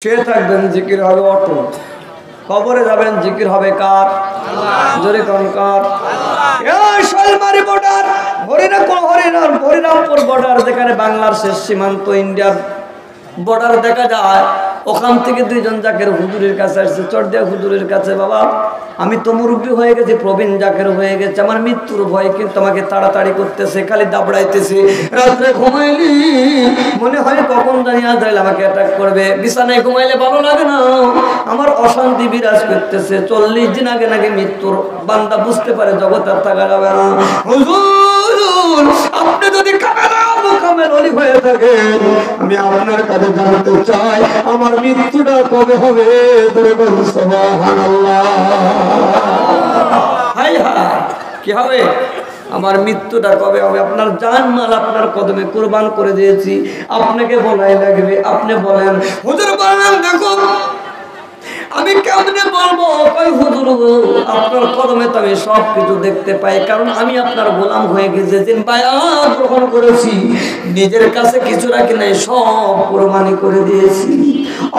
শুয়ে থাকবেন জিকির হবে অটো, কবরে যাবেন জিকির হবে কার? জোরে কোন কার? শৈলমারি বর্ডার, হরিরামপুর বর্ডার, যেখানে বাংলার শেষ সীমান্ত ইন্ডিয়ার বর্ডার দেখা যায়। ওখান থেকে দুইজন জাকের হুজুরের কাছে আসছে, চটদিয়া হুজুরের কাছে, বাবা আমি তো মুরব্বী হয়ে গেছি, প্রবীণ জাকের হয়ে গেছে, আমার মৃত্যুর ভয় কিন্তু আমাকে তাড়াতাড়ি করতেছে, খালি দাবড়াইতেছে, রাত্রে ঘুমাইলি মনে হয় কখন জানি আজরাইল আমাকে অ্যাটাক করবে, বিছানায় ঘুমাইলে ভালো লাগে না, আমার অশান্তি বিরাজ করতেছে, 40 দিন আগে নাকি মৃত্যুর বান্দা বুঝতে পারে জগৎ আর থাকা যাবে না। হুজুর আপনি যদি কামেল ওলি হয়ে থাকেন, আমি আপনার কাছে জানতে চাই আমার মৃত্যুটা কবে হবে? সুবহানাল্লাহ। হাই হাই, কি হবে? আমার মৃত্যুটা কবে হবে? আপনার জানমাল আপনার কদমে কুরবান করে দিয়েছি, আপনাকে বলাই লাগবে, আপনি বলেন। হুজুর বলেন দেখো আমি কেমনে বলবো? কই হুজুর আপনার কদমে তো আমি সব কিছু দেখতে পাই, কারণ আমি আপনার গোলাম হয়ে গেছি, যেদিন বায়াত গ্রহণ করেছি নিজের কাছে কিছু রাখি নাই, সব কুরবানি করে দিয়েছি।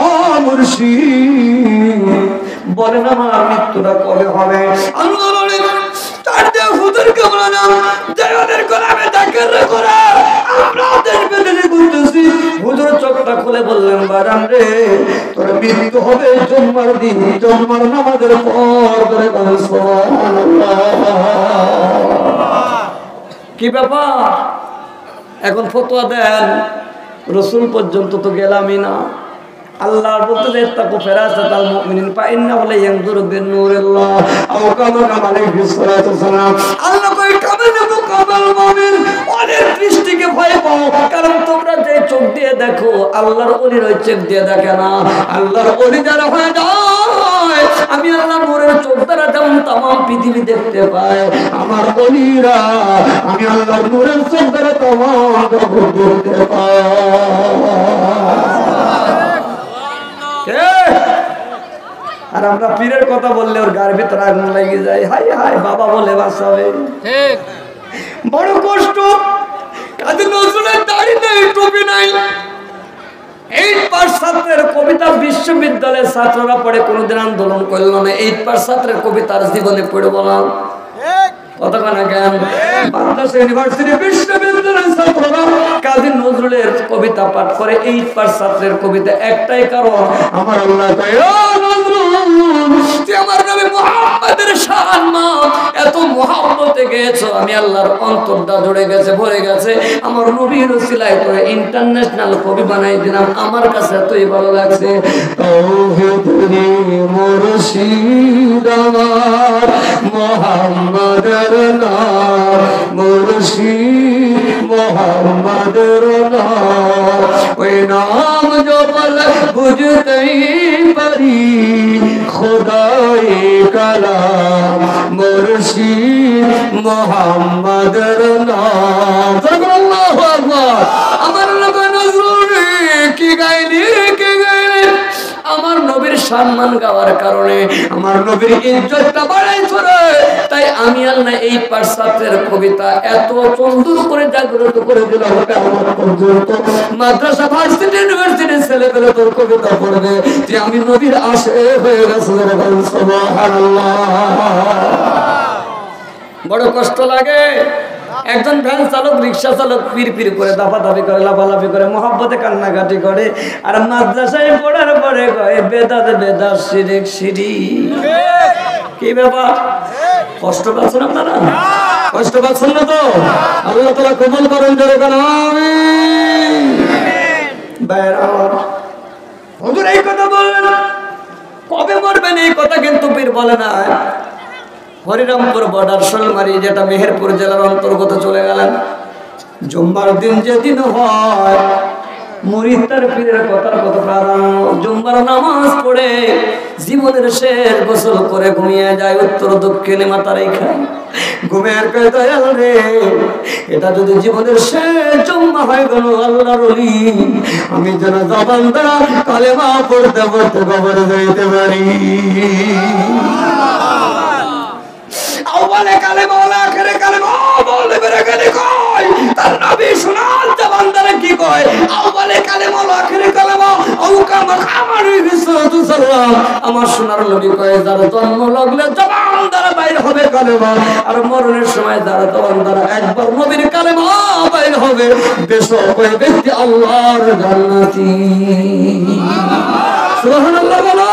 ও মুর্শিদ বলেন আমার মৃত্যুটা কবে হবে? আল্লাহ বলেন তারতে হুজুরকে বললাম দেওয়ালের গোলামে জাকের করে আমরা দেশ বেদে করতেছি। হুজুর চোখটা খুলে বললেন বারাম রে তোর মৃত্যু হবে জুম্মার দিন, জুম্মার নামাজের পর। ধরে বলেন সুবহানাল্লাহ। কি ব্যাপার? এখন ফতোয়া দেন, রসুল পর্যন্ত তো গেলামই না। আল্লাহ বলতে যে তাকু ফেরাসাতাল মুমিনিন ফা ইন্নাহু লা ইয়ানজুরু বিনুরিল্লাহ আও কামা আলাইহি সাল্লাতু ওয়াসালাম। আল্লাহ কই কামাল মুকাবাল মুমিন, ওদের দৃষ্টিকে ভয় পাও, কারণ তোমরা যে চোখ দিয়ে দেখো আল্লাহর ওলির ওই চোখ দিয়ে দেখে না। আল্লাহর ওলি যারা হয়ে যায়, আমি আল্লাহর নূরের চোখ দ্বারা যেমন तमाम পৃথিবী দেখতে পায়, আমার ওলিরা আমি আল্লাহর নূরের চোখ দ্বারা तमाम জগৎ দেখতে পায়। আর আমরা পীরের কথা বললে ওর গার ভিতরে আগুন লেগে যায়, হাই হাই বাবা বলে বাঁচাবে, ঠিক বড় কষ্ট। কাজী নজরুলের দাড়ি নেই, টুপি নাই, 8 পাস ছাত্রের কবিতা বিশ্ববিদ্যালয়ের ছাত্ররা পড়ে, কোনোদিন আন্দোলন করল না। 8 পাস ছাত্রের কবিতার জীবনে পড়ে বলাম কতখানা জ্ঞান। বাংলাদেশ ইউনিভার্সিটি বিশ্ববিদ্যালয়ের ছাত্ররা কাজী নজরুলের কবিতা পাঠ করে। 8 পাস ছাত্রের কবিতা, একটাই কারণ আমার আল্লাহ কয় ও নজরুল তুই আমার নবী মুহাম্মদের শান মা এত মুহাব্বতে গেছো, আমি আল্লাহর অন্তরটা জুড়ে গেছে, ভরে গেছে, আমার নবীর ওসিলায় তোরে ইন্টারন্যাশনাল কবি বানাই দিলাম, আমার কাছে এতই ভালো লাগছে। তাওহীদে মুর্শিদ আমার মুহাম্মদের নাম, মুর্শিদ মুহাম্মদের নাম, ওই নাম জপল বুঝতেই পারি খোদাই কালাম, মুর্শিদ মুহাম্মদের নাম। আল্লাহু আকবার। আমার নবী নজরুল কি গাইলি, কি গাইলি, আমার নবীর সম্মান গাওয়ার কারণে আমার নবীর ইজ্জতটা বাড়াইছ রে। তাই আমি আল্লাহ 8 পাস ছাত্রের কবিতা এত সুন্দর করে জাগ্রত করে দিলাম, আমার পর্যন্ত মাদ্রাসা ভার্সিটি ইউনিভার্সিটি ছেলেপেলে তোর কবিতা পড়বে যে আমি নবীর আশিক হয়ে গেছি। সুবহানাল্লাহ। বড় কষ্ট লাগে। একজন ভ্যান চালক, রিক্সা চালক পির করে দাফাদাফি করে, লাফালাফি করে, মহব্বতে কান্নাকাটি করে, আর মাদ্রাসায় পড়ার পরে কয় বেদাত বেদাত শিরিক শিরিক। কি ব্যাপার? কষ্ট পাচ্ছেন আপনারা? কষ্ট পাচ্ছেন না তো? আল্লাহ তাআলা কবুল করেন, জোরে বলেন আমিন। বাইরে হুজুর এই কথা বললেন, কবে মরবেন এই কথা কিন্তু পীর বলে না। হরিরামপুর বর্ডার শৈলমারি, যেটা মেহেরপুর জেলার অন্তর্গত চলে গেলেন, জুম্মার দিন যেদিন হয় মুরিদ তার পীরের কথার কত প্রাধান্য। জুম্মার নামাজ পড়ে জীবনের শেষ গোসল করে ঘুমিয়ে যায়, উত্তর দক্ষিণে মাথা রেখা ঘুমের দয়াল রে, এটা যদি জীবনের শেষ জুম্মা হয় গেল আল্লাহর ওলি, আমি যেন জবান দ্বারা কালেমা পড়তে পড়তে কবরে যাইতে পারি। আউয়ালে কালেমা, আখিরে কালেমা বলে বেরে গেলে কই তার নবী শোনাল বান্দারা কি নবী কয় আউয়ালে কালেমা আখিরে কালেমা আও কামা আমারি বিসাতু সালাম আমার সোনার নবী কয় যার জন্ম লাগলে জবান দ্বারা বাইর হবে কালেমা আর মরণের সময় যারা জবান দ্বারা একবার নবীর কালেমা বাইর হবে বেশক ওই ব্যক্তি আল্লাহর জান্নাতি সুবহানাল্লাহ বলো